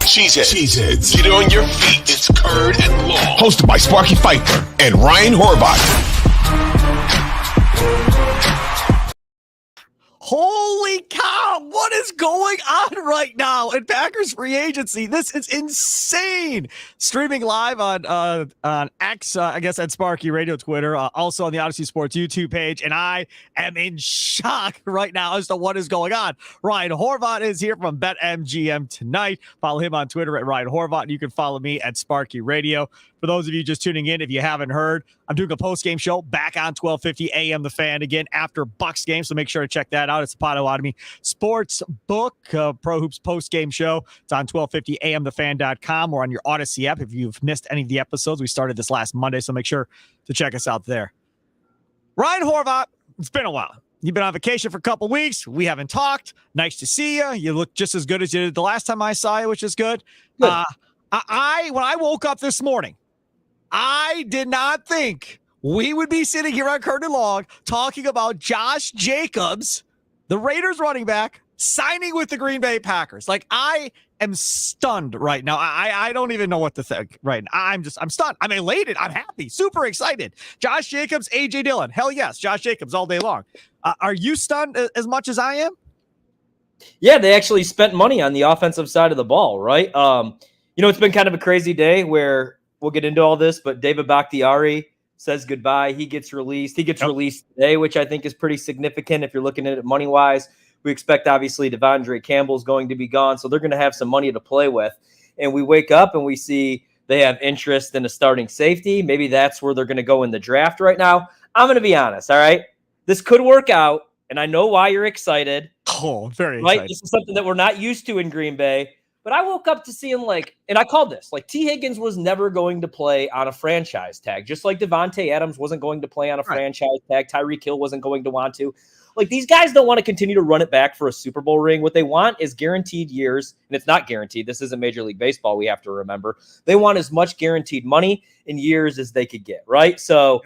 Cheeseheads. Get on your feet. It's Curd and Long. Hosted by Sparky, Fifer, and Ryan Horvat. Holy cow, what is going on right now in Packers free agency? This is insane. Streaming live on X, I guess at Sparky Radio, Twitter, also on the Odyssey Sports YouTube page, and I am in shock right now as to what is going on. Ryan Horvat is here from BetMGM tonight. Follow him on Twitter at Ryan Horvat, and you can follow me at Sparky Radio. For those of you just tuning in, if you haven't heard, I'm doing a post-game show back on 1250 AM The Fan again after Bucks game, so make sure to check that out. It's a Potawatomi Sports Book Pro Hoops post-game show. It's on 1250amthefan.com or on your Odyssey app if you've missed any of the episodes. We started this last Monday, so make sure to check us out there. Ryan Horvat, it's been a while. You've been on vacation for a couple weeks. We haven't talked. Nice to see you. You look just as good as you did the last time I saw you, which is good. When I woke up this morning, I did not think we would be sitting here on Curd and Long talking about Josh Jacobs, the Raiders running back, signing with the Green Bay Packers. Like, I am stunned right now. I don't even know what to think right now. I'm stunned. I'm elated. I'm happy. Super excited. Josh Jacobs, A.J. Dillon. Hell yes. Josh Jacobs all day long. Are you stunned as much as I am? Yeah, they actually spent money on the offensive side of the ball, right? It's been kind of a crazy day where we'll get into all this, but David Bakhtiari says goodbye. He gets released. He gets released today, which I think is pretty significant if you're looking at it money-wise. We expect, obviously, Devondre Campbell's going to be gone, so they're going to have some money to play with. And we wake up and we see they have interest in a starting safety. Maybe that's where they're going to go in the draft right now. I'm going to be honest, all right? This could work out, and I know why you're excited. Oh, very right? excited. This is something that we're not used to in Green Bay. But I woke up to seeing and I called this, T. Higgins was never going to play on a franchise tag, just like Devontae Adams wasn't going to play on a franchise tag. Tyreek Hill wasn't going to want to. These guys don't want to continue to run it back for a Super Bowl ring. What they want is guaranteed years, and it's not guaranteed. This isn't Major League Baseball, we have to remember. They want as much guaranteed money in years as they could get, right? So,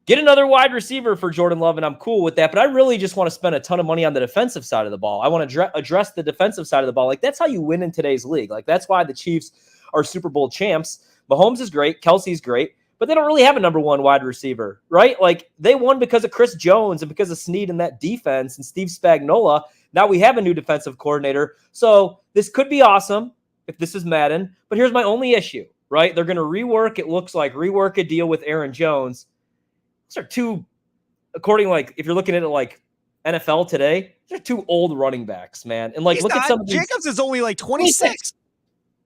get another wide receiver for Jordan Love, and I'm cool with that. But I really just want to spend a ton of money on the defensive side of the ball. I want to address the defensive side of the ball. That's how you win in today's league. That's why the Chiefs are Super Bowl champs. Mahomes is great. Kelsey's great. But they don't really have a number one wide receiver, right? They won because of Chris Jones and because of Snead in that defense and Steve Spagnuolo. Now we have a new defensive coordinator. So this could be awesome if this is Madden. But here's my only issue, right? They're going to rework a deal with Aaron Jones. Those are two, according, if you're looking at it NFL today, they're two old running backs, man. And look at some of these. Jacobs is only 26.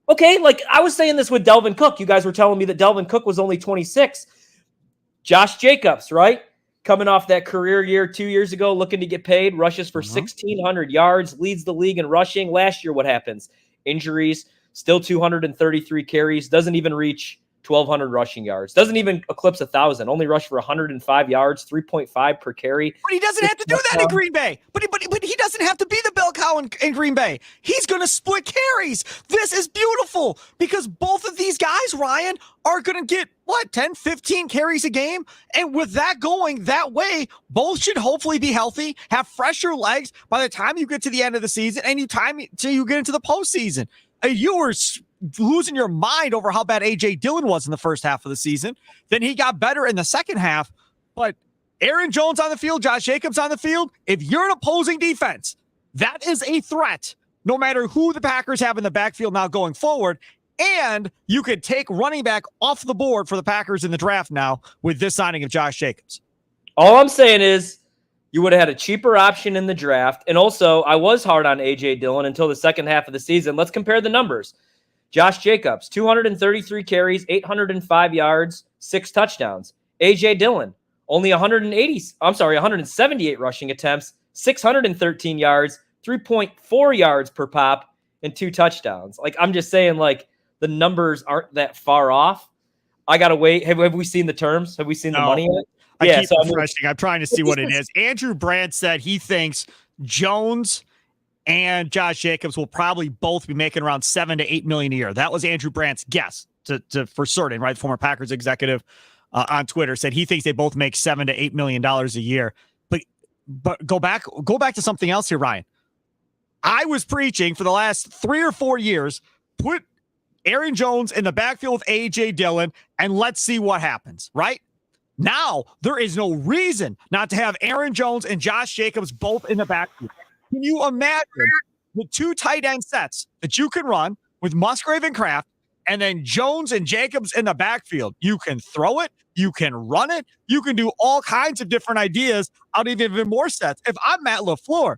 Okay, I was saying this with Delvin Cook. You guys were telling me that Delvin Cook was only 26. Josh Jacobs, right? Coming off that career year 2 years ago, looking to get paid, rushes for 1,600 yards, leads the league in rushing. Last year, what happens? Injuries, still 233 carries, doesn't even reach 1,200 rushing yards. Doesn't even eclipse 1,000. Only rushed for 105 yards, 3.5 per carry. But he doesn't have to do that in Green Bay. But he doesn't have to be the bell cow in Green Bay. He's going to split carries. This is beautiful because both of these guys, Ryan, are going to get, 10, 15 carries a game? And with that going that way, both should hopefully be healthy, have fresher legs by the time you get to the end of the season and you get into the postseason. You were losing your mind over how bad A.J. Dillon was in the first half of the season. Then he got better in the second half. But Aaron Jones on the field, Josh Jacobs on the field, if you're an opposing defense, that is a threat, no matter who the Packers have in the backfield now going forward. And you could take running back off the board for the Packers in the draft now with this signing of Josh Jacobs. All I'm saying is you would have had a cheaper option in the draft. And also, I was hard on A.J. Dillon until the second half of the season. Let's compare the numbers. Josh Jacobs, 233 carries, 805 yards, 6 touchdowns. A.J. Dillon, only 178 rushing attempts, 613 yards, 3.4 yards per pop, and 2 touchdowns. I'm just saying, the numbers aren't that far off. I got to wait. Have we seen the terms? Have we seen the money yet? I keep refreshing. I'm trying to see what it is. Andrew Brandt said he thinks Jones and Josh Jacobs will probably both be making around $7 to $8 million a year. That was Andrew Brandt's guess for certain, right? Former Packers executive on Twitter said he thinks they both make $7 to $8 million a year. But go back to something else here, Ryan. I was preaching for the last 3 or 4 years, put Aaron Jones in the backfield with A.J. Dillon, and let's see what happens, right? Now, there is no reason not to have Aaron Jones and Josh Jacobs both in the backfield. Can you imagine the 2 tight end sets that you can run with Musgrave and Kraft, and then Jones and Jacobs in the backfield? You can throw it. You can run it. You can do all kinds of different ideas out of even more sets. If I'm Matt LaFleur,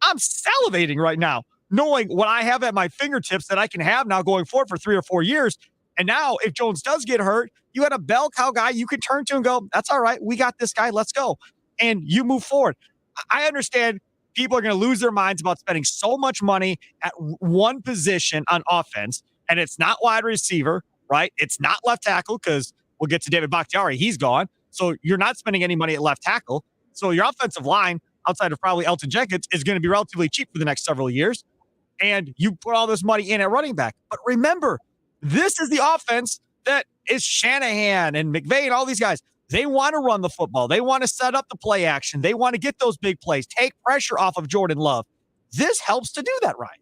I'm salivating right now, knowing what I have at my fingertips that I can have now going forward for 3 or 4 years. And now if Jones does get hurt, you had a bell cow guy you can turn to and go, that's all right. We got this guy. Let's go. And you move forward. I understand people are going to lose their minds about spending so much money at one position on offense. And it's not wide receiver, right? It's not left tackle, because we'll get to David Bakhtiari. He's gone. So you're not spending any money at left tackle. So your offensive line, outside of probably Elton Jenkins, is going to be relatively cheap for the next several years. And you put all this money in at running back. But remember, this is the offense that is Shanahan and McVay and all these guys. They want to run the football. They want to set up the play action. They want to get those big plays, take pressure off of Jordan Love. This helps to do that, Ryan.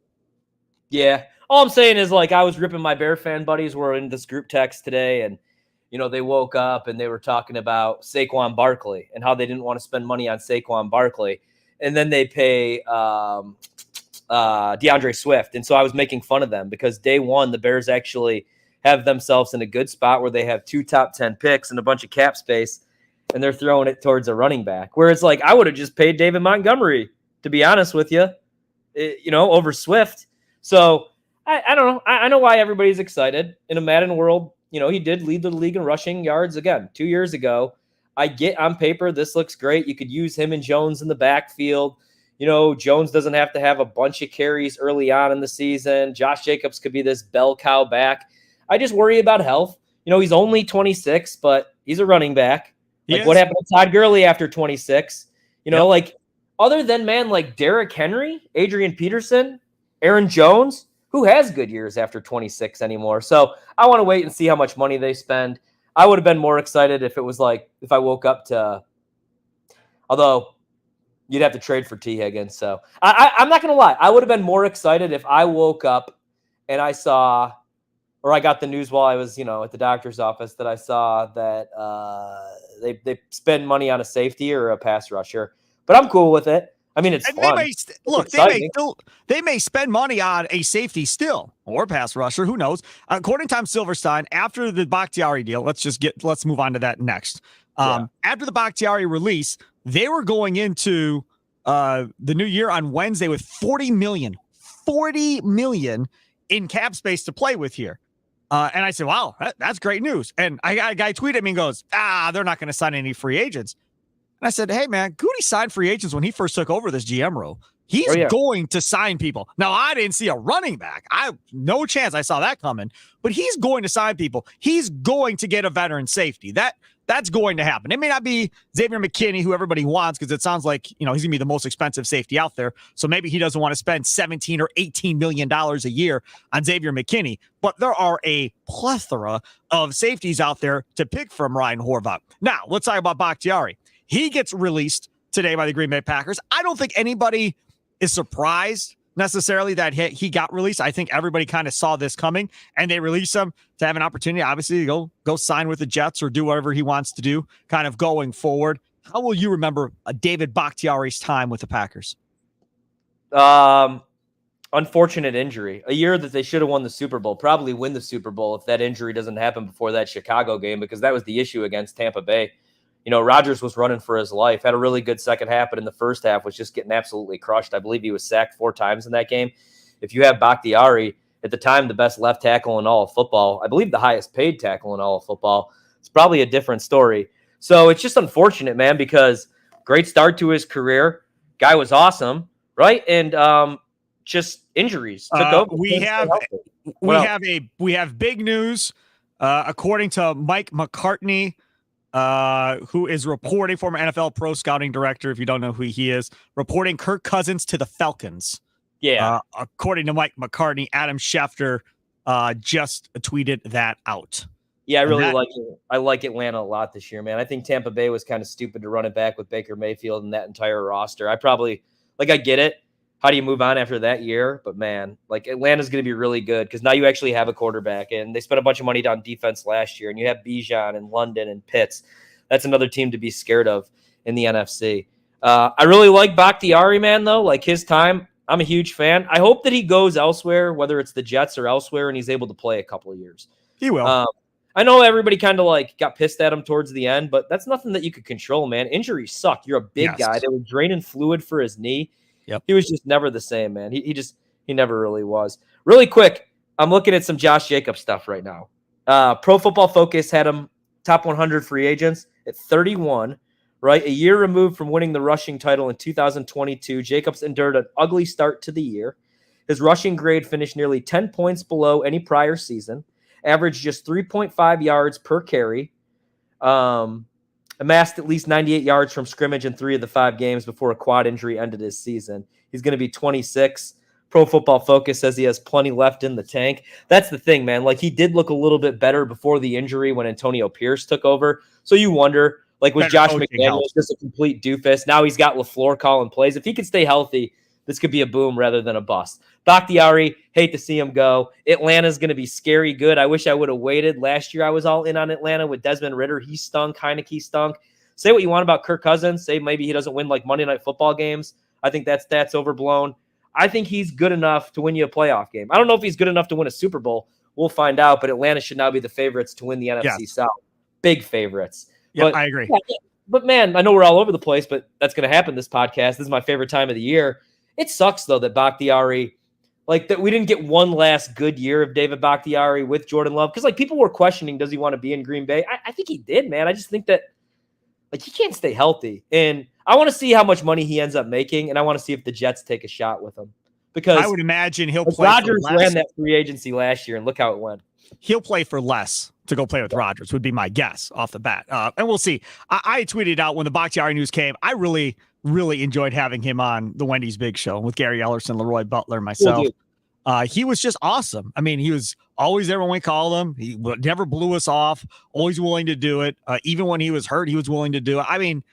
Yeah. All I'm saying is, like, I was ripping my Bear fan buddies. We're in this group text today, and, you know, they woke up and they were talking about Saquon Barkley and how they didn't want to spend money on Saquon Barkley. And then they pay DeAndre Swift. And so I was making fun of them because day one, the Bears actually have themselves in a good spot where they have 2 top 10 picks and a bunch of cap space, and they're throwing it towards a running back. Whereas, like, I would have just paid David Montgomery, to be honest with you, over Swift. So I don't know. I know why everybody's excited. In a Madden world, he did lead the league in rushing yards again 2 years ago. I get on paper, this looks great. You could use him and Jones in the backfield. Jones doesn't have to have a bunch of carries early on in the season. Josh Jacobs could be this bell cow back. I just worry about health. He's only 26, but he's a running back. Like, what happened to Todd Gurley after 26? Other than, like Derrick Henry, Adrian Peterson, Aaron Jones, who has good years after 26 anymore? So I want to wait and see how much money they spend. I would have been more excited if it was like, if I woke up to, although you'd have to trade for T. Higgins. So I'm not going to lie. I would have been more excited if I woke up and I saw, or I got the news while I was, at the doctor's office, that I saw that they spend money on a safety or a pass rusher. But I'm cool with it. I mean, it's fun. They may spend money on a safety still, or pass rusher. Who knows? According to Tom Silverstein, after the Bakhtiari deal, let's move on to that next. After the Bakhtiari release, they were going into the new year on Wednesday with $40 million in cap space to play with here. And I said, wow, that's great news. And I got a guy tweeted me and goes, they're not going to sign any free agents. And I said, hey, man, Goody signed free agents when he first took over this GM role. He's going to sign people. Now, I didn't see a running back. No chance I saw that coming. But he's going to sign people. He's going to get a veteran safety. That's going to happen. It may not be Xavier McKinney, who everybody wants, because it sounds like, he's going to be the most expensive safety out there. So maybe he doesn't want to spend $17 or $18 million a year on Xavier McKinney. But there are a plethora of safeties out there to pick from, Ryan Horvat. Now, let's talk about Bakhtiari. He gets released today by the Green Bay Packers. I don't think anybody is surprised necessarily that he got released. I think everybody kind of saw this coming, and they released him to have an opportunity, obviously, to go sign with the Jets or do whatever he wants to do kind of going forward. How will you remember David Bakhtiari's time with the Packers? Unfortunate injury. A year that they should have won the Super Bowl, probably win the Super Bowl if that injury doesn't happen before that Chicago game, because that was the issue against Tampa Bay. Rodgers was running for his life, had a really good second half, but in the first half was just getting absolutely crushed. I believe he was sacked 4 times in that game. If you have Bakhtiari, at the time, the best left tackle in all of football, I believe the highest paid tackle in all of football, it's probably a different story. So it's just unfortunate, man, because great start to his career. Guy was awesome, right? And just injuries took over. We have big news. According to Mike McCartney, who is reporting, former NFL pro scouting director, if you don't know who he is, reporting Kirk Cousins to the Falcons. Yeah. According to Mike McCartney, Adam Schefter just tweeted that out. Yeah, I really like it. I like Atlanta a lot this year, man. I think Tampa Bay was kind of stupid to run it back with Baker Mayfield and that entire roster. I get it. how do you move on after that year? But man, like Atlanta's going to be really good because now you actually have a quarterback, and they spent a bunch of money on defense last year, and you have Bijan and London and Pitts. That's another team to be scared of in the NFC. I really like Bakhtiari, man, though. Like his time, I'm a huge fan. I hope that he goes elsewhere, whether it's the Jets or elsewhere, and he's able to play a couple of years. He will. I know everybody kind of like got pissed at him towards the end, but that's nothing that you could control, man. Injuries suck. You're a big guy. They were draining fluid for his knee. Yep. He was just never the same, man. He never really was. Really quick, I'm looking at some Josh Jacobs stuff right now. Pro Football Focus had him top 100 free agents at 31, right? A year removed from winning the rushing title in 2022, Jacobs endured an ugly start to the year. His rushing grade finished nearly 10 points below any prior season, averaged just 3.5 yards per carry, amassed at least 98 yards from scrimmage in 3 of the 5 games before a quad injury ended his season. He's going to be 26. Pro Football Focus says he has plenty left in the tank. That's the thing, man. Like, he did look a little bit better before the injury when Antonio Pierce took over. So you wonder, like, was Josh McDaniels just a complete doofus? Now he's got LaFleur calling plays. If he could stay healthy, this could be a boom rather than a bust. Bakhtiari, hate to see him go. Atlanta's going to be scary good. I wish I would have waited. Last year I was all in on Atlanta with Desmond Ridder. He stunk. Heineke stunk. Say what you want about Kirk Cousins. Say maybe he doesn't win like Monday Night Football games. I think that's overblown. I think he's good enough to win you a playoff game. I don't know if he's good enough to win a Super Bowl. We'll find out, but Atlanta should now be the favorites to win the NFC South. Big favorites. Yeah, I agree. But man, I know we're all over the place, but that's going to happen this podcast. This is my favorite time of the year. It sucks, though, that Bakhtiari, like, that we didn't get one last good year of David Bakhtiari with Jordan Love. Because, like, people were questioning, does he want to be in Green Bay? I think he did, man. I just think that, like, he can't stay healthy. And I want to see how much money he ends up making, and I want to see if the Jets take a shot with him. Because I would imagine he'll play Rodgers for less. ran that free agency last year, and look how it went. He'll play for less to go play with Rodgers would be my guess off the bat. And we'll see. I tweeted out when the Bakhtiari news came, I really enjoyed having him on the Wendy's Big Show with Gary Ellerson, Leroy Butler, myself. He was just awesome. I mean, he was always there when we called him. He never blew us off, always willing to do it. Even when he was hurt, he was willing to do it. I mean,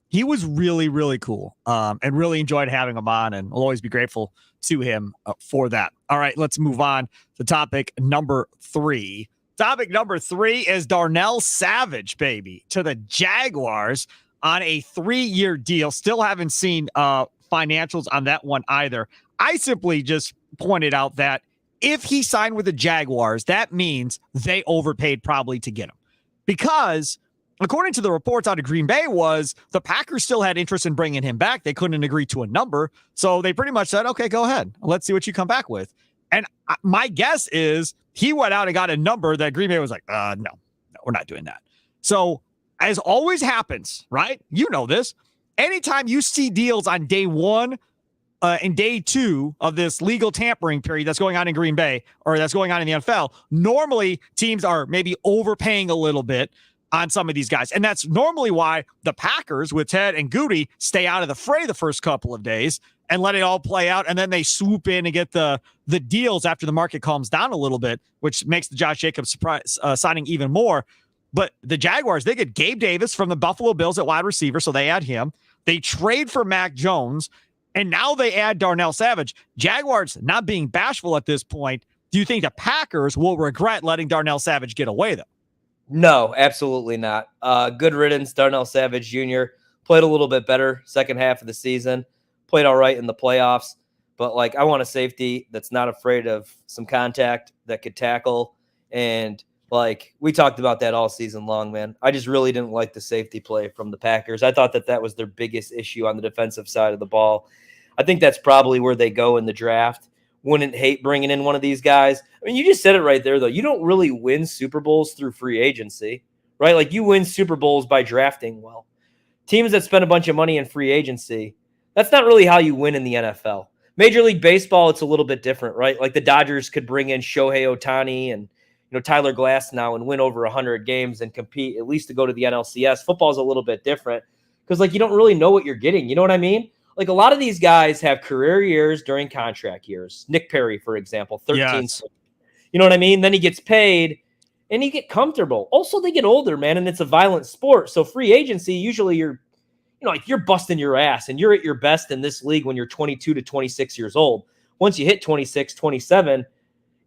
he was really, really cool and really enjoyed having him on, and we'll always be grateful to him for that. All right, let's move on to topic number 3. Topic number 3 is Darnell Savage, baby, to the Jaguars on a 3-year deal. Still haven't seen financials on that one either. I simply just pointed out that if he signed with the Jaguars, that means they overpaid probably to get him. Because according to the reports out of Green Bay was the Packers still had interest in bringing him back. They couldn't agree to a number. So they pretty much said, okay, go ahead. Let's see what you come back with. And my guess is he went out and got a number that Green Bay was like, no, we're not doing that. So as always happens, right? You know this. Anytime you see deals on day 1 and day 2 of this legal tampering period that's going on in Green Bay or that's going on in the NFL, normally teams are maybe overpaying a little bit on some of these guys. And that's normally why the Packers with Ted and Goody stay out of the fray the first couple of days and let it all play out. And then they swoop in and get the deals after the market calms down a little bit, which makes the Josh Jacobs surprise signing even more. But the Jaguars, they get Gabe Davis from the Buffalo Bills at wide receiver, so they add him. They trade for Mac Jones, and now they add Darnell Savage. Jaguars not being bashful at this point. Do you think the Packers will regret letting Darnell Savage get away, though? No, absolutely not. Good riddance, Darnell Savage Jr. Played a little bit better second half of the season. Played all right in the playoffs. But, like, I want a safety that's not afraid of some contact, that could tackle. And, like, we talked about that all season long, man. I just really didn't like the safety play from the Packers. I thought that was their biggest issue on the defensive side of the ball. I think that's probably where they go in the draft. Wouldn't hate bringing in one of these guys. I mean, you just said it right there, though. You don't really win Super Bowls through free agency, right? Like, you win Super Bowls by drafting well. Teams that spend a bunch of money in free agency, that's not really how you win in the NFL. Major League Baseball, it's a little bit different, right? Like, the Dodgers could bring in Shohei Ohtani and, Tyler Glass now and win over 100 games and compete at least to go to the NLCS. Football is a little bit different because, like, you don't really know what you're getting. You know what I mean? Like, a lot of these guys have career years during contract years. Nick Perry, for example, 13. Yes. You know what I mean? Then he gets paid and you get comfortable. Also, they get older, man, and it's a violent sport. So free agency, usually you're like you're busting your ass and you're at your best in this league when you're 22 to 26 years old. Once you hit 26, 27,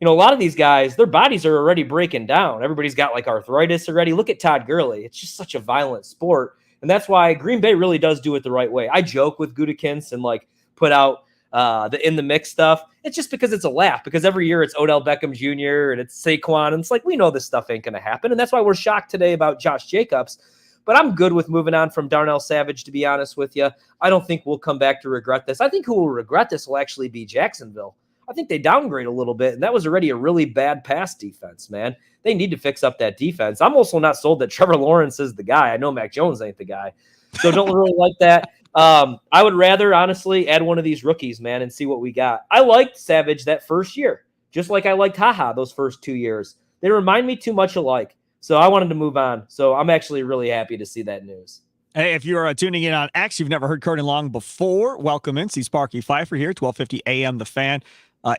a lot of these guys, their bodies are already breaking down. Everybody's got like arthritis already. Look at Todd Gurley. It's just such a violent sport. And that's why Green Bay really does do it the right way. I joke with Gutekunst and like put out the in the mix stuff. It's just because it's a laugh, because every year it's Odell Beckham Jr. and it's Saquon. And it's like, we know this stuff ain't going to happen. And that's why we're shocked today about Josh Jacobs. But I'm good with moving on from Darnell Savage, to be honest with you. I don't think we'll come back to regret this. I think who will regret this will actually be Jacksonville. I think they downgrade a little bit, and that was already a really bad pass defense, man. They need to fix up that defense. I'm also not sold that Trevor Lawrence is the guy. I know Mac Jones ain't the guy, so don't really like that. I would rather, honestly, add one of these rookies, man, and see what we got. I liked Savage that first year, just like I liked Haha those first 2 years. They remind me too much alike, so I wanted to move on. So I'm actually really happy to see that news. Hey, if you're tuning in on X, you've never heard Curtin Long before, welcome in. See Sparky Fifer here, 1250 AM The Fan.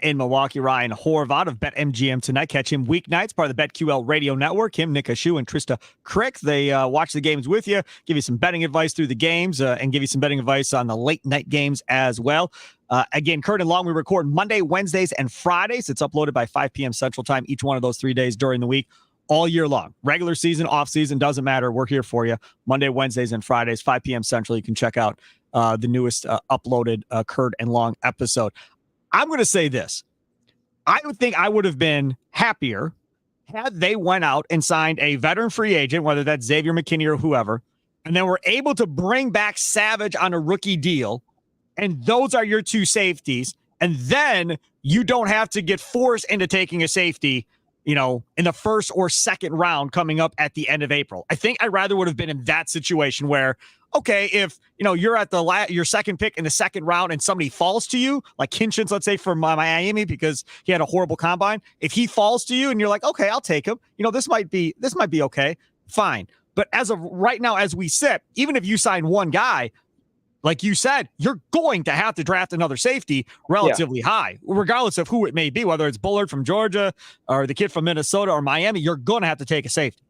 In Milwaukee, Ryan Horvat of BetMGM tonight. Catch him weeknights, part of the BetQL radio network. Him, Nick Ashu, and Trista Crick. They watch the games with you, give you some betting advice through the games, and give you some betting advice on the late night games as well. Again, Curtin Long, we record Monday, Wednesdays, and Fridays. It's uploaded by 5 p.m. Central Time each one of those 3 days during the week, all year long. Regular season, off season, doesn't matter. We're here for you. Monday, Wednesdays, and Fridays, 5 p.m. Central. You can check out the newest uploaded Curtin and Long episode. I'm going to say this. I would think I would have been happier had they went out and signed a veteran free agent, whether that's Xavier McKinney or whoever, and then were able to bring back Savage on a rookie deal, and those are your two safeties, and then you don't have to get forced into taking a safety, in the first or second round coming up at the end of April. I think I rather would have been in that situation where, okay, if you're at your second pick in the second round and somebody falls to you, like Kinchins, let's say from Miami, because he had a horrible combine. If he falls to you and you're like, okay, I'll take him. This might be okay, fine. But as of right now, as we sit, even if you sign one guy, like you said, you're going to have to draft another safety relatively high, regardless of who it may be, whether it's Bullard from Georgia or the kid from Minnesota or Miami. You're going to have to take a safety.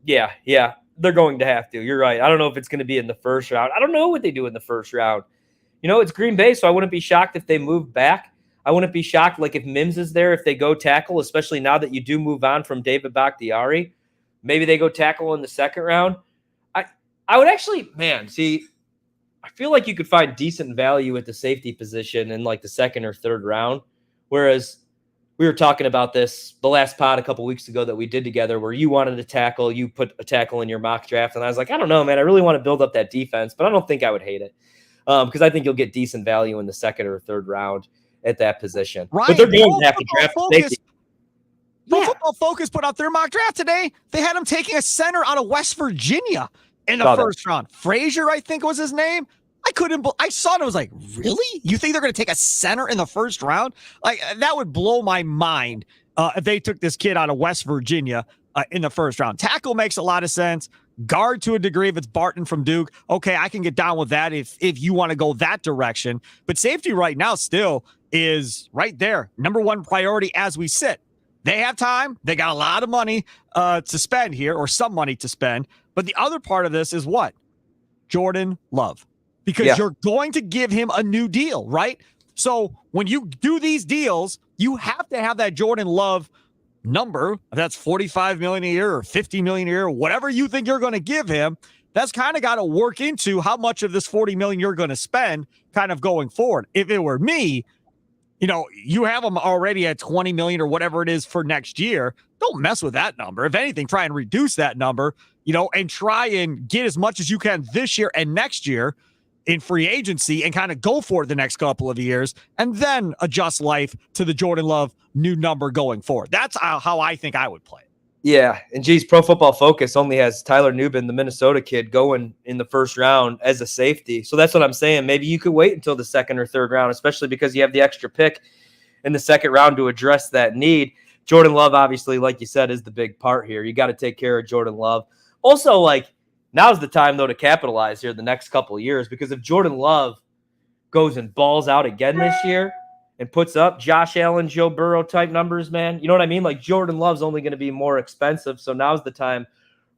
Yeah. They're going to have to. You're right. I don't know if it's going to be in the first round. I don't know what they do in the first round. It's Green Bay, so I wouldn't be shocked if they move back. I wouldn't be shocked, like if Mims is there, if they go tackle, especially now that you do move on from David Bakhtiari. Maybe they go tackle in the second round. I would actually, I feel like you could find decent value at the safety position in like the second or third round, whereas we were talking about this the last pod a couple weeks ago that we did together where you wanted a tackle, you put a tackle in your mock draft. And I was like, I don't know, man, I really want to build up that defense, but I don't think I would hate it because I think you'll get decent value in the second or third round at that position. Ryan, but they're going to have to draft safety. Pro Football Focus put out their mock draft today. They had him taking a center out of West Virginia in the first round. Frazier, I think was his name. I saw it. I was like, really? You think they're going to take a center in the first round? Like, that would blow my mind if they took this kid out of West Virginia in the first round. Tackle makes a lot of sense. Guard to a degree if it's Barton from Duke. Okay, I can get down with that if you want to go that direction. But safety right now still is right there. Number one priority as we sit. They have time. They got a lot of money to spend here, or some money to spend. But the other part of this is what? Jordan Love. Because you're going to give him a new deal, right? So when you do these deals, you have to have that Jordan Love number. That's $45 million a year or $50 million a year, or whatever you think you're going to give him. That's kind of got to work into how much of this $40 million you're going to spend kind of going forward. If it were me, you have him already at $20 million or whatever it is for next year. Don't mess with that number. If anything, try and reduce that number, and try and get as much as you can this year and next year in free agency and kind of go for it the next couple of years and then adjust life to the Jordan Love new number going forward. That's how I think I would play it. Yeah. And Pro Football Focus only has Tyler Nubin, the Minnesota kid, going in the first round as a safety. So that's what I'm saying. Maybe you could wait until the second or third round, especially because you have the extra pick in the second round to address that need. Jordan Love, obviously, like you said, is the big part here. You got to take care of Jordan Love. Also, now's the time, though, to capitalize here the next couple of years, because if Jordan Love goes and balls out again this year and puts up Josh Allen, Joe Burrow type numbers, man, you know what I mean? Like, Jordan Love's only going to be more expensive, so now's the time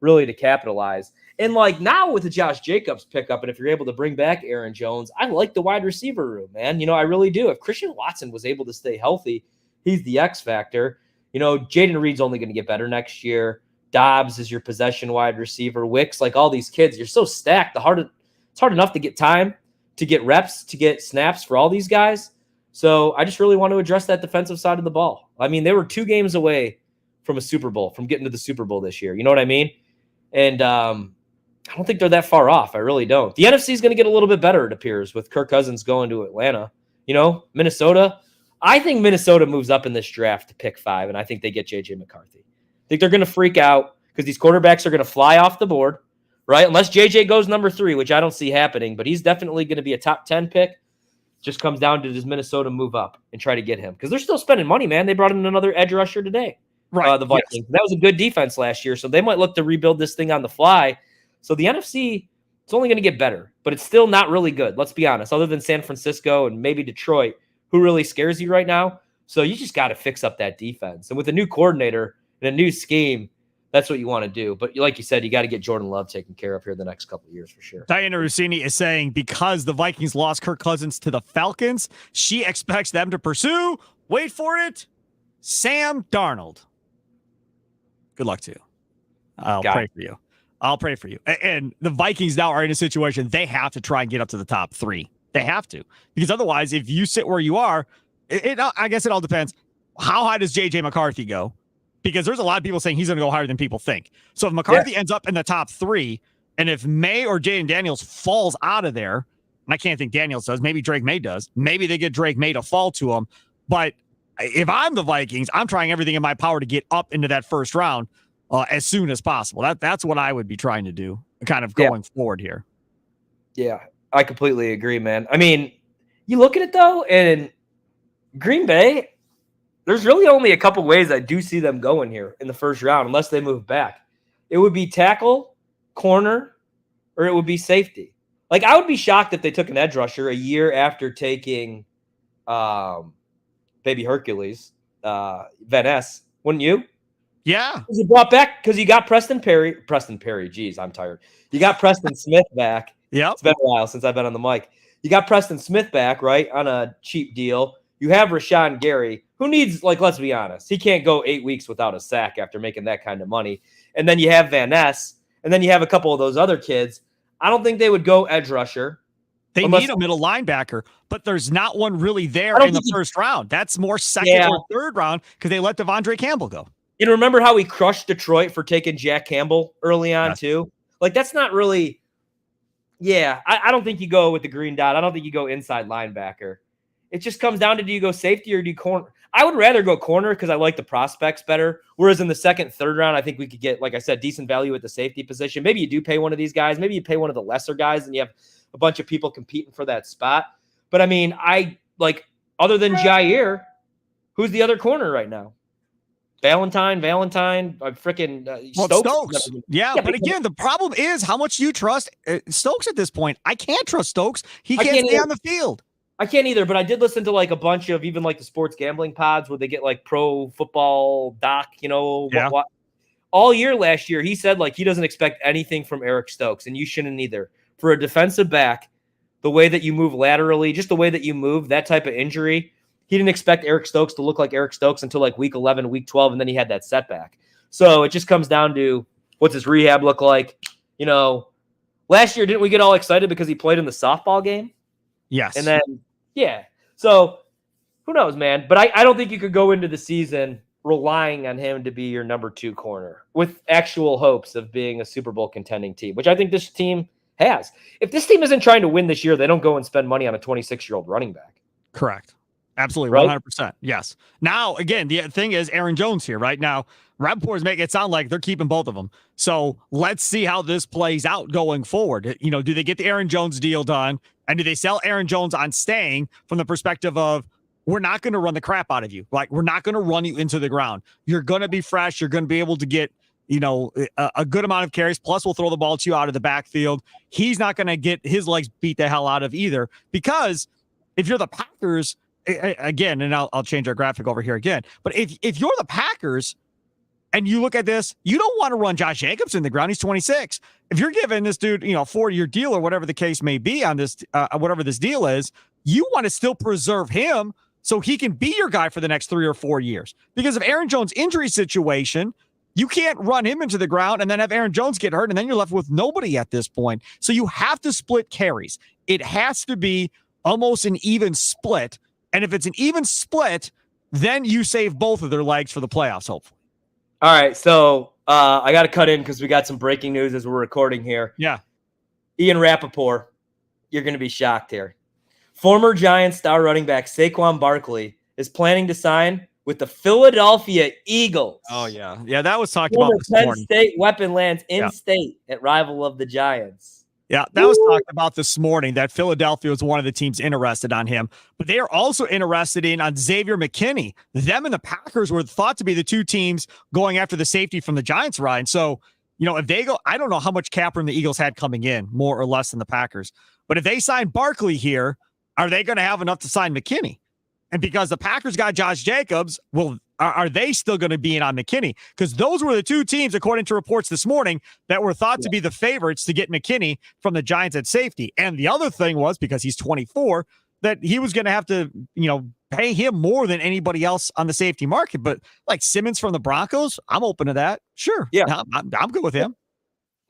really to capitalize. And like now with the Josh Jacobs pickup, and if you're able to bring back Aaron Jones, I like the wide receiver room, man. I really do. If Christian Watson was able to stay healthy, he's the X factor. Jaden Reed's only going to get better next year. Dobbs is your possession wide receiver. Wicks, like all these kids, you're so stacked. It's hard enough to get time, to get reps, to get snaps for all these guys. So I just really want to address that defensive side of the ball. I mean, they were 2 games away from a Super Bowl, from getting to the Super Bowl this year. You know what I mean? And I don't think they're that far off. I really don't. The NFC is going to get a little bit better, it appears, with Kirk Cousins going to Atlanta. Minnesota. I think Minnesota moves up in this draft to pick 5, and I think they get J.J. McCarthy. I think they're going to freak out because these quarterbacks are going to fly off the board, right? Unless J.J. goes number 3, which I don't see happening, but he's definitely going to be a top 10 pick. Just comes down to does Minnesota move up and try to get him? Because they're still spending money, man. They brought in another edge rusher today. Right. The Vikings. Yes. That was a good defense last year, so they might look to rebuild this thing on the fly. So the NFC, it's only going to get better, but it's still not really good. Let's be honest. Other than San Francisco and maybe Detroit, who really scares you right now? So you just got to fix up that defense. And with a new coordinator and a new scheme, that's what you want to do. But like you said, you got to get Jordan Love taken care of here the next couple of years for sure. Diana Rossini is saying because the Vikings lost Kirk Cousins to the Falcons, she expects them to pursue, wait for it, Sam Darnold. Good luck to you. I'll pray for you. I'll pray for you. And the Vikings now are in a situation they have to try and get up to the top 3. They have to. Because otherwise, if you sit where you are, I guess it all depends. How high does J.J. McCarthy go? Because there's a lot of people saying he's going to go higher than people think. So if McCarthy ends up in the top 3, and if May or Jaden Daniels falls out of there, and I can't think Daniels does, maybe Drake May does, maybe they get Drake May to fall to him. But if I'm the Vikings, I'm trying everything in my power to get up into that first round as soon as possible. That's what I would be trying to do, kind of going forward here. Yeah, I completely agree, man. I mean, you look at it, though, and Green Bay, there's really only a couple ways I do see them going here in the first round, unless they move back. It would be tackle, corner, or it would be safety. Like, I would be shocked if they took an edge rusher a year after taking baby Hercules, Van Ness. Wouldn't you? Yeah. He brought back because you got Preston Perry. Geez, I'm tired. You got Preston Smith back. Yeah. It's been a while since I've been on the mic. You got Preston Smith back, right, on a cheap deal. You have Rashawn Gary, who needs, like, let's be honest, he can't go 8 weeks without a sack after making that kind of money. And then you have Van Ness, and then you have a couple of those other kids. I don't think they would go edge rusher. They need a middle linebacker, but there's not one really there in the first round. That's more second or third round because they let Devondre Campbell go. And remember how we crushed Detroit for taking Jack Campbell early on, too? Like, that's not really – I don't think you go with the green dot. I don't think you go inside linebacker. It just comes down to do you go safety or do you corner? I would rather go corner because I like the prospects better. Whereas in the second, third round, I think we could get, like I said, decent value at the safety position. Maybe you do pay one of these guys. Maybe you pay one of the lesser guys and you have a bunch of people competing for that spot. But, I mean, other than Jair, who's the other corner right now? Valentine, freaking Stokes. Yeah, but again, the problem is how much you trust Stokes at this point. I can't trust Stokes. He can't stay on the field. I can't either, but I did listen to like a bunch of even like the sports gambling pods where they get like pro football doc, what. All year last year, he said like he doesn't expect anything from Eric Stokes, and you shouldn't either. For a defensive back, the way that you move laterally, just the way that you move, that type of injury, he didn't expect Eric Stokes to look like Eric Stokes until like week 11, week 12, and then he had that setback. So it just comes down to what's his rehab look like? Last year, didn't we get all excited because he played in the softball game? Yes. And then, so who knows, man? But I don't think you could go into the season relying on him to be your number 2 corner with actual hopes of being a Super Bowl contending team, which I think this team has. If this team isn't trying to win this year, they don't go and spend money on a 26-year-old running back. Correct. Absolutely, right? 100%. Yes. Now, again, the thing is Aaron Jones here right now. Rappaport's making it sound like they're keeping both of them. So let's see how this plays out going forward. Do they get the Aaron Jones deal done? And do they sell Aaron Jones on staying from the perspective of we're not going to run the crap out of you? Like, we're not going to run you into the ground. You're going to be fresh. You're going to be able to get, a good amount of carries. Plus, we'll throw the ball to you out of the backfield. He's not going to get his legs beat the hell out of either. Because if you're the Packers, again, and I'll change our graphic over here again. But if you're the Packers, And you look at this, you don't want to run Josh Jacobs in the ground. He's 26. If you're giving this dude, a 4-year deal or whatever the case may be on this, whatever this deal is, you want to still preserve him so he can be your guy for the next 3 or 4 years. Because of Aaron Jones' injury situation, you can't run him into the ground and then have Aaron Jones get hurt, and then you're left with nobody at this point. So you have to split carries. It has to be almost an even split. And if it's an even split, then you save both of their legs for the playoffs, hopefully. All right, so I got to cut in because we got some breaking news as we're recording here. Yeah. Ian Rappaport, you're going to be shocked here. Former Giants star running back Saquon Barkley is planning to sign with the Philadelphia Eagles. Oh, yeah. Yeah, that was talked about this Penn morning. State weapon lands in-state at rival of the Giants. Yeah, that was talked about this morning, that Philadelphia was one of the teams interested on him. But they are also interested on Xavier McKinney. Them and the Packers were thought to be the two teams going after the safety from the Giants, Ryan. So, if they go, I don't know how much cap room the Eagles had coming in, more or less than the Packers. But if they sign Barkley here, are they going to have enough to sign McKinney? And because the Packers got Josh Jacobs, well, are they still going to be in on McKinney? Because those were the two teams, according to reports this morning, that were thought to be the favorites to get McKinney from the Giants at safety. And the other thing was, because he's 24, that he was going to have to, pay him more than anybody else on the safety market. But like Simmons from the Broncos, I'm open to that. Sure. Yeah. I'm good with him.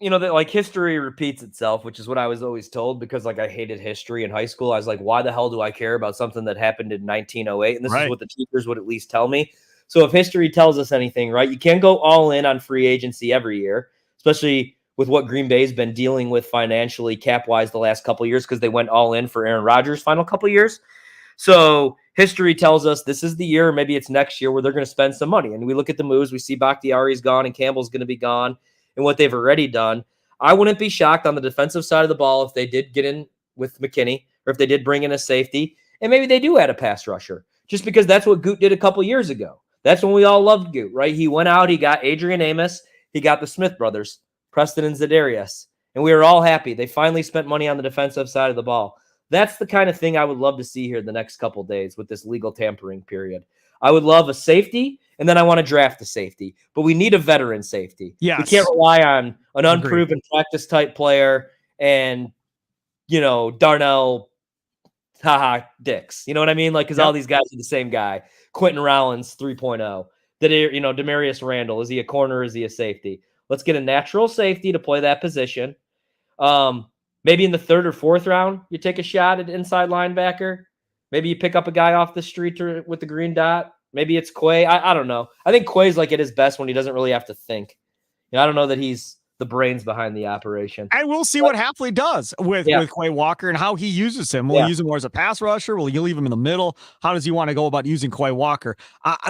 That history repeats itself, which is what I was always told, because I hated history in high school. I was like, why the hell do I care about something that happened in 1908? And this is what the teachers would at least tell me. So if history tells us anything, right, you can't go all in on free agency every year, especially with what Green Bay's been dealing with financially, cap-wise, the last couple of years, because they went all in for Aaron Rodgers' final couple of years. So history tells us this is the year, maybe it's next year, where they're going to spend some money. And we look at the moves. We see Bakhtiari's gone and Campbell's going to be gone, and what they've already done. I wouldn't be shocked on the defensive side of the ball if they did get in with McKinney, or if they did bring in a safety, and maybe they do add a pass rusher, just because that's what Goot did a couple years ago. That's when we all loved Goot, right? He went out, he got Adrian Amos, he got the Smith brothers, Preston and Zadarius, and we were all happy. They finally spent money on the defensive side of the ball. That's the kind of thing I would love to see here the next couple of days with this legal tampering period. I would love a safety, and then I want to draft a safety, but we need a veteran safety. Yes. We can't rely on an unproven practice type player and, Darnell Dix. You know what I mean? Because all these guys are the same guy. Quentin Rollins 3.0. Demarius Randall, is he a corner? Is he a safety? Let's get a natural safety to play that position. Maybe in the 3rd or 4th round, you take a shot at inside linebacker. Maybe you pick up a guy off the street with the green dot. Maybe it's Quay. I don't know. I think Quay's at his best when he doesn't really have to think. I don't know that he's the brains behind the operation. And we'll see what Hafley does with Quay Walker and how he uses him. Will he use him more as a pass rusher? Will he leave him in the middle? How does he want to go about using Quay Walker?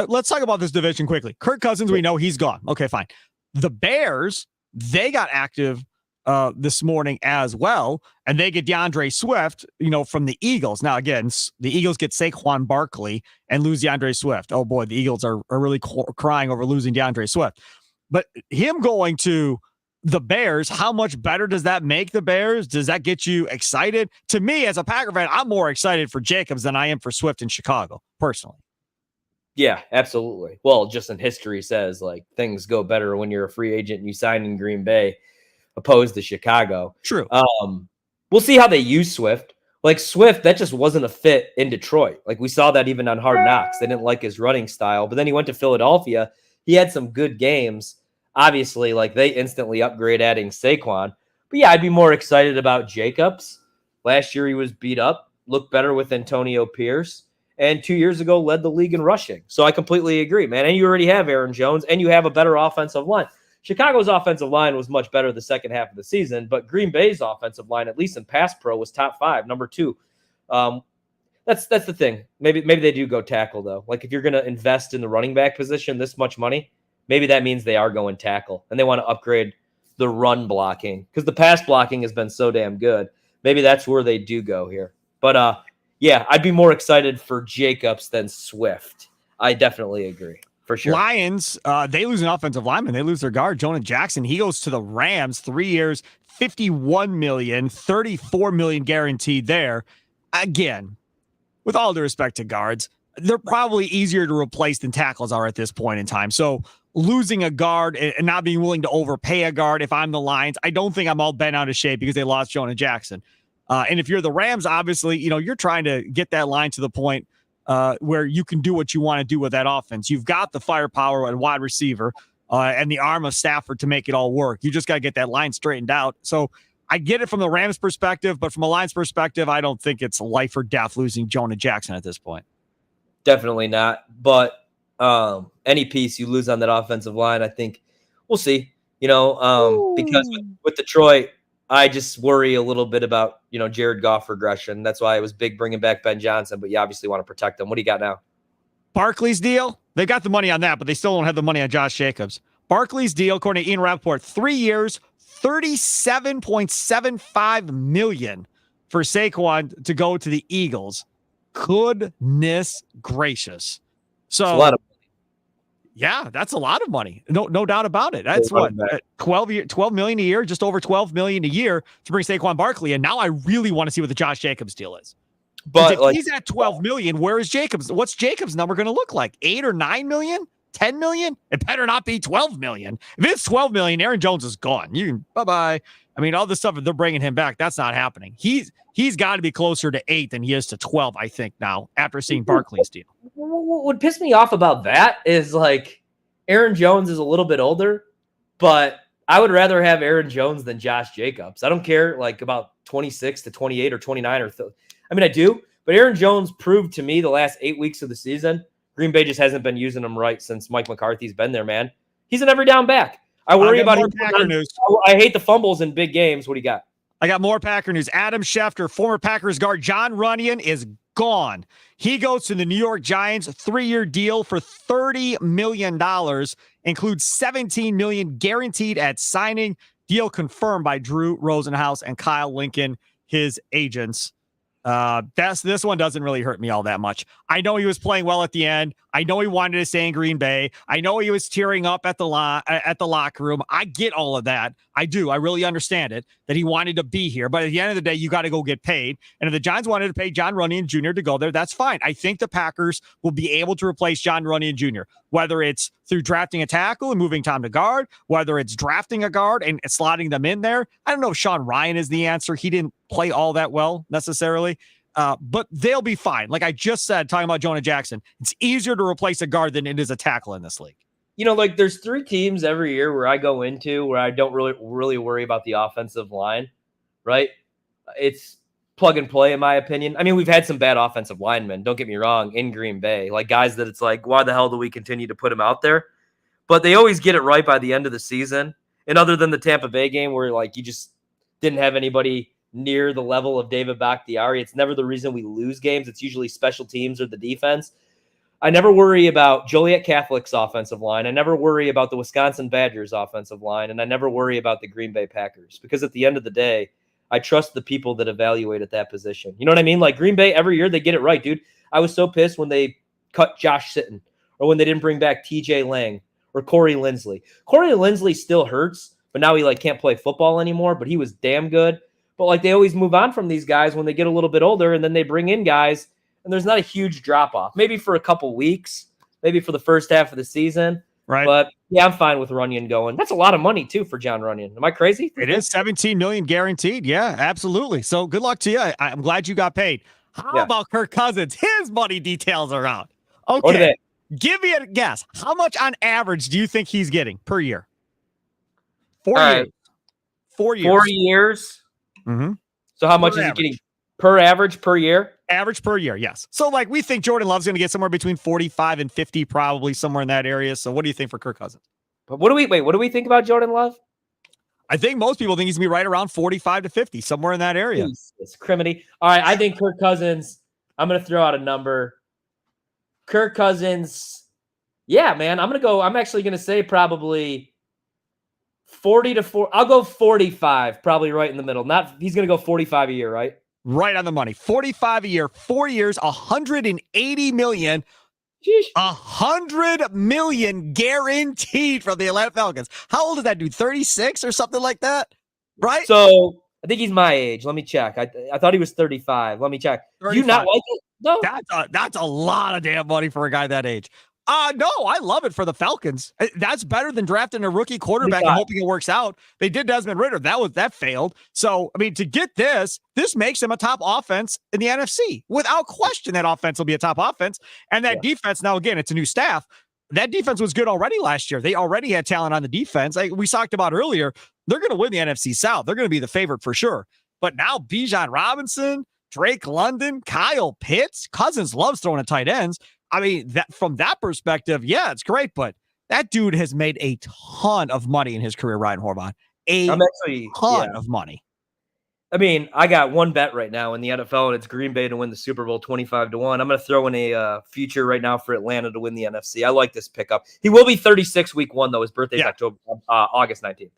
Let's talk about this division quickly. Kirk Cousins, we know he's gone. Okay, fine. The Bears, they got active this morning as well, and they get DeAndre Swift, from the Eagles. Now, again, the Eagles get Saquon Barkley and lose DeAndre Swift. Oh boy, the Eagles are really crying over losing DeAndre Swift. But him going to the Bears, how much better does that make the Bears? Does that get you excited? To me, as a Packer fan, I'm more excited for Jacobs than I am for Swift in Chicago, personally. Yeah, absolutely. Well, just in history says things go better when you're a free agent and you sign in Green Bay opposed to Chicago. True. We'll see how they use Swift. Swift, that just wasn't a fit in Detroit. We saw that even on Hard Knocks. They didn't like his running style, but then he went to Philadelphia. He had some good games. Obviously, they instantly upgrade adding Saquon. But yeah, I'd be more excited about Jacobs. Last year he was beat up, looked better with Antonio Pierce, and 2 years ago led the league in rushing. So I completely agree, man. And you already have Aaron Jones, and you have a better offensive line. Chicago's offensive line was much better the second half of the season, but Green Bay's offensive line, at least in pass pro, was top 5, number 2. That's the thing. Maybe they do go tackle, though. If you're going to invest in the running back position this much money, maybe that means they are going tackle, and they want to upgrade the run blocking because the pass blocking has been so damn good. Maybe that's where they do go here. But, yeah, I'd be more excited for Jacobs than Swift. I definitely agree. For sure. Lions, they lose an offensive lineman. They lose their guard, Jonah Jackson. He goes to the Rams, 3 years, $51 million, $34 million guaranteed there. Again, with all due respect to guards, they're probably easier to replace than tackles are at this point in time. So losing a guard and not being willing to overpay a guard if I'm the Lions. I don't think I'm all bent out of shape because they lost Jonah Jackson. And if you're the Rams, obviously, you're trying to get that line to the point where you can do what you want to do with that offense. You've got the firepower at wide receiver and the arm of Stafford to make it all work. You just got to get that line straightened out. So I get it from the Rams perspective, but from a Lions perspective, I don't think it's life or death losing Jonah Jackson at this point. Definitely not. But any piece you lose on that offensive line, I think we'll see, because with Detroit, I just worry a little bit about, Jared Goff regression. That's why it was big bringing back Ben Johnson, but you obviously want to protect him. What do you got now? Barkley's deal, they got the money on that, but they still don't have the money on Josh Jacobs. Barkley's deal, according to Ian Rappaport, 3 years, $37.75 million for Saquon to go to the Eagles. Goodness gracious. So that's a lot of money. Yeah, that's a lot of money. No doubt about it. That's what, 12 million a year, just over 12 million a year to bring Saquon Barkley. And now I really want to see what the Josh Jacobs deal is. But if he's at 12 million, where is Jacobs? What's Jacobs' number going to look like? 8 or 9 million? 10 million? It better not be 12 million. If it's 12 million, Aaron Jones is gone. Bye-bye. I mean, all the stuff that they're bringing him back, that's not happening. He's got to be closer to 8 than he is to 12, I think, now, after seeing Barkley's deal. What would piss me off about that is, Aaron Jones is a little bit older, but I would rather have Aaron Jones than Josh Jacobs. I don't care, about 26 to 28 or 29 or I do, but Aaron Jones proved to me the last 8 weeks of the season, Green Bay just hasn't been using him right since Mike McCarthy's been there, man. He's an every down back. I worry about him. Packer news. I hate the fumbles in big games. What do you got? I got more Packer news. Adam Schefter, former Packers guard John Runyon, is gone. He goes to the New York Giants, 3-year deal for $30 million, includes $17 million guaranteed at signing. Deal confirmed by Drew Rosenhaus and Kyle Lincoln, his agents. This one doesn't really hurt me all that much. I know he was playing well at the end. I know he wanted to stay in Green Bay. I know he was tearing up at the locker room. I get all of that. I do. I really understand it, that he wanted to be here. But at the end of the day, you got to go get paid. And if the Giants wanted to pay John Runyon Jr. to go there, that's fine. I think the Packers will be able to replace John Runyon Jr., whether it's through drafting a tackle and moving Tom to guard, whether it's drafting a guard and slotting them in there. I don't know if Sean Ryan is the answer. He didn't play all that well necessarily. But they'll be fine. Like I just said, talking about Jonah Jackson, it's easier to replace a guard than it is a tackle in this league. There's 3 teams every year where I go into where I don't really worry about the offensive line, right? It's plug and play, in my opinion. I mean, we've had some bad offensive linemen, don't get me wrong, in Green Bay, guys that it's why the hell do we continue to put them out there? But they always get it right by the end of the season. And other than the Tampa Bay game where you just didn't have anybody near the level of David Bakhtiari, it's never the reason we lose games. It's usually special teams or the defense. I never worry about Joliet Catholic's offensive line. I never worry about the Wisconsin Badgers offensive line. And I never worry about the Green Bay Packers because at the end of the day, I trust the people that evaluate at that position. You know what I mean? Green Bay, every year they get it right, dude. I was so pissed when they cut Josh Sitton or when they didn't bring back TJ Lang or Corey Linsley. Corey Linsley still hurts, but now he can't play football anymore, but he was damn good. But they always move on from these guys when they get a little bit older, and then they bring in guys, and there's not a huge drop-off. Maybe for a couple weeks, maybe for the first half of the season. Right. But, yeah, I'm fine with Runyon going. That's a lot of money, too, for John Runyon. Am I crazy? It is $17 million guaranteed. Yeah, absolutely. So good luck to you. I'm glad you got paid. How about Kirk Cousins? His money details are out. Okay. Give me a guess. How much on average do you think he's getting per year? 4 years. 4 years. 4 years. Mm-hmm. So how much is he getting per year? Average per year, yes. So we think Jordan Love's going to get somewhere between 45 and 50, probably somewhere in that area. So what do you think for Kirk Cousins? But what do we think about Jordan Love? I think most people think he's going to be right around 45 to 50, somewhere in that area. It's criminy. All right, I think Kirk Cousins, I'm going to throw out a number. Kirk Cousins, yeah, man, I'm actually going to say probably 40 to 4. I'll go 45, probably right in the middle. He's going to go 45 a year, right? Right on the money. 45 a year, 4 years, $180 million. Sheesh. $100 million guaranteed from the Atlanta Falcons. How old is that dude? 36 or something like that? Right? So I think he's my age. Let me check. I thought he was 35. Let me check. 35. Do you not like it? No. That's a lot of damn money for a guy that age. No, I love it for the Falcons. That's better than drafting a rookie quarterback and hoping it works out. They did Desmond Ridder. That failed. So, I mean, to get this makes them a top offense in the NFC. Without question, that offense will be a top offense. And that defense, now, again, it's a new staff. That defense was good already last year. They already had talent on the defense. Like we talked about earlier, they're going to win the NFC South. They're going to be the favorite for sure. But now Bijan Robinson, Drake London, Kyle Pitts, Cousins loves throwing at tight ends. I mean, that from that perspective, yeah, it's great, but that dude has made a ton of money in his career, Ryan Horvat. A ton of money. I mean, I got one bet right now in the NFL, and it's Green Bay to win the Super Bowl 25-1. I'm going to throw in a future right now for Atlanta to win the NFC. I like this pickup. He will be 36 week 1, though. His birthday's August 19th.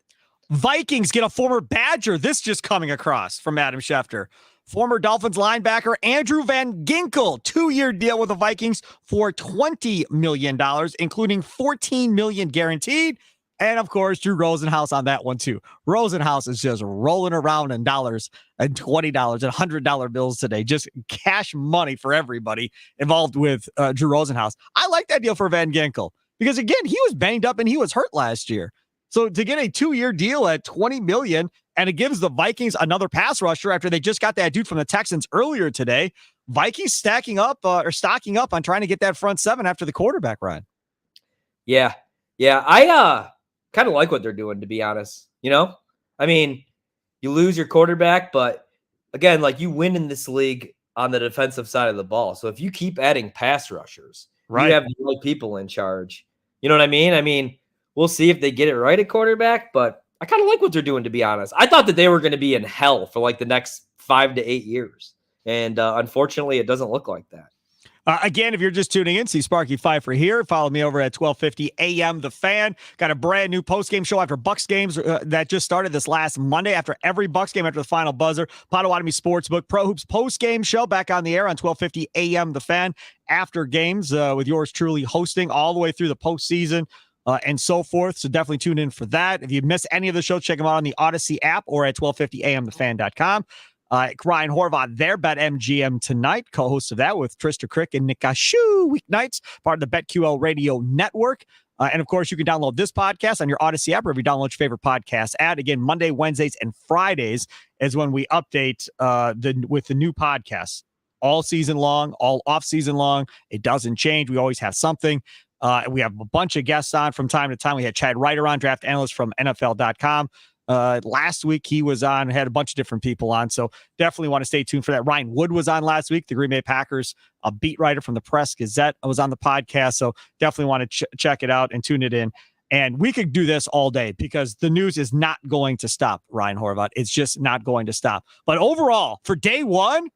Vikings get a former Badger. This just coming across from Adam Schefter. Former Dolphins linebacker Andrew Van Ginkel, 2-year deal with the Vikings for $20 million, including $14 million guaranteed. And, of course, Drew Rosenhaus on that one, too. Rosenhaus is just rolling around in dollars and $20 and $100 bills today. Just cash money for everybody involved with Drew Rosenhaus. I like that deal for Van Ginkel because, again, he was banged up and he was hurt last year. So to get a 2-year deal at $20 million, and it gives the Vikings another pass rusher after they just got that dude from the Texans earlier today. Vikings stocking up on trying to get that front seven after the quarterback run. Yeah. I kind of like what they're doing, to be honest. You know, I mean, you lose your quarterback, but again, like you win in this league on the defensive side of the ball. So if you keep adding pass rushers, you have the right people in charge. You know what I mean? I mean, we'll see if they get it right at quarterback, but I kind of like what they're doing, to be honest. I thought that they were going to be in hell for like the next 5 to 8 years. And unfortunately, it doesn't look like that. Again, if you're just tuning in, see Sparky Fifer here. Follow me over at 1250 a.m. The Fan. Got a brand new post-game show after Bucks games that just started this last Monday. After every Bucks game, after the final buzzer, Potawatomi Sportsbook Pro Hoops post-game show back on the air on 1250 a.m. The Fan. After games with yours truly hosting all the way through the postseason. And so forth. So definitely tune in for that. If you miss any of the show, check them out on the Odyssey app or at 1250amthefan.com. Ryan Horvat there, BetMGM tonight, co-host of that with Trista Crick and Nick Gashu weeknights, part of the BetQL Radio Network. And of course, you can download this podcast on your Odyssey app or if you download your favorite podcast ad. Again, Monday, Wednesdays, and Fridays is when we update with the new podcasts. All season long, all off season long. It doesn't change. We always have something. We have a bunch of guests on from time to time. We had Chad Ryder on, draft analyst from NFL.com. Last week he was on, had a bunch of different people on. So definitely want to stay tuned for that. Ryan Wood was on last week, the Green Bay Packers, a beat writer from the Press Gazette, was on the podcast. So definitely want to check it out and tune it in. And we could do this all day because the news is not going to stop, Ryan Horvat. It's just not going to stop. But overall, for day one,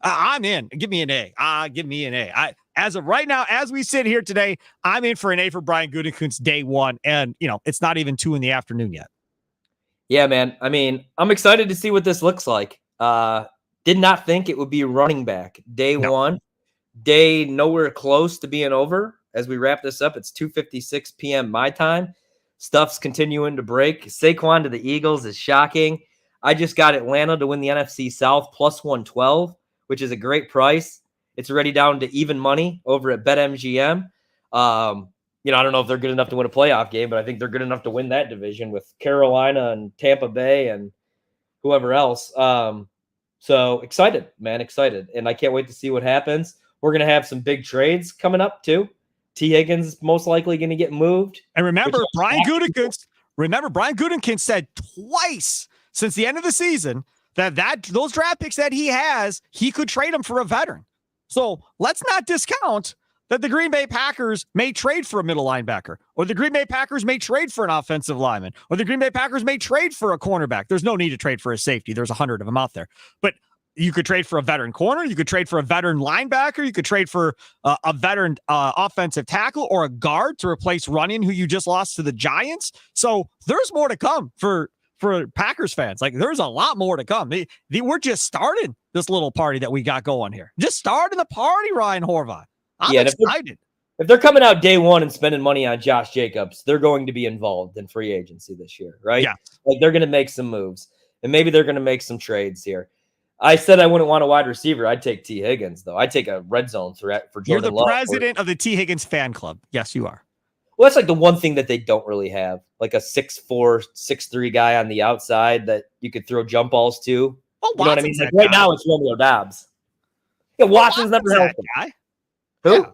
I'm in. Give me an A. Give me an A. As of right now, as we sit here today, I'm in for an A for Brian Gutekunst day one. And, you know, it's not even 2 p.m. yet. Yeah, man. I mean, I'm excited to see what this looks like. Did not think it would be running back day one. Day nowhere close to being over. As we wrap this up, it's 2:56 p.m. my time. Stuff's continuing to break. Saquon to the Eagles is shocking. I just got Atlanta to win the NFC South plus 112, which is a great price. It's already down to even money over at BetMGM. You know, I don't know if they're good enough to win a playoff game, but I think they're good enough to win that division with Carolina and Tampa Bay and whoever else. So excited, man, excited. And I can't wait to see what happens. We're going to have some big trades coming up too. T. Higgins is most likely going to get moved. And remember, Brian Gutekunst said twice since the end of the season that those draft picks that he has, he could trade them for a veteran. So let's not discount that the Green Bay Packers may trade for a middle linebacker, or the Green Bay Packers may trade for an offensive lineman, or the Green Bay Packers may trade for a cornerback. There's no need to trade for a safety. There's 100 of them out there. But you could trade for a veteran corner. You could trade for a veteran linebacker. You could trade for a veteran offensive tackle or a guard to replace Runyon, who you just lost to the Giants. So there's more to come for Packers fans. Like, there's a lot more to come. We're just starting this little party that we got going here. Just starting the party, Ryan Horvat. I'm excited. If they're coming out day one and spending money on Josh Jacobs, they're going to be involved in free agency this year, right? Yeah. Like, they're going to make some moves, and maybe they're going to make some trades here. I said I wouldn't want a wide receiver. I'd take T. Higgins, though. I'd take a red zone threat for Jordan Love. You're the president of the T. Higgins fan club. Yes, you are. Well, that's like the one thing that they don't really have, like a 6'4", 6'3" guy on the outside that you could throw jump balls to. Well, you know what I mean? Like right now, it's Romeo Dobbs. Yeah, Watson's never that guy. Who? Yeah.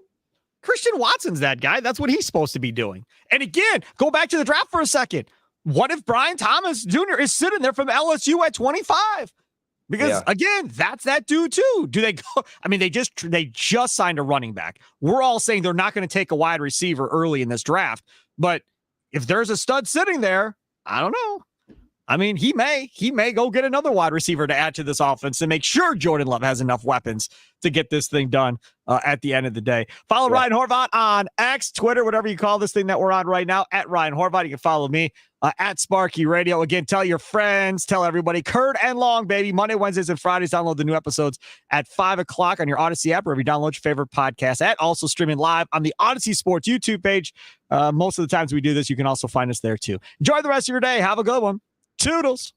Christian Watson's that guy. That's what he's supposed to be doing. And again, go back to the draft for a second. What if Brian Thomas Jr. is sitting there from LSU at 25? Because again, that's that dude too. Do they go? I mean, they just signed a running back. We're all saying they're not going to take a wide receiver early in this draft. But if there's a stud sitting there, I don't know. I mean, he may go get another wide receiver to add to this offense and make sure Jordan Love has enough weapons to get this thing done at the end of the day. Follow Ryan Horvat on X, Twitter, whatever you call this thing that we're on right now, at Ryan Horvat. You can follow me at Sparky Radio. Again, tell your friends, tell everybody. Curd and Long, baby. Monday, Wednesdays, and Fridays. Download the new episodes at 5 o'clock on your Odyssey app, wherever you download your favorite podcast at. Also streaming live on the Odyssey Sports YouTube page. Most of the times we do this, you can also find us there too. Enjoy the rest of your day. Have a good one. Toodles.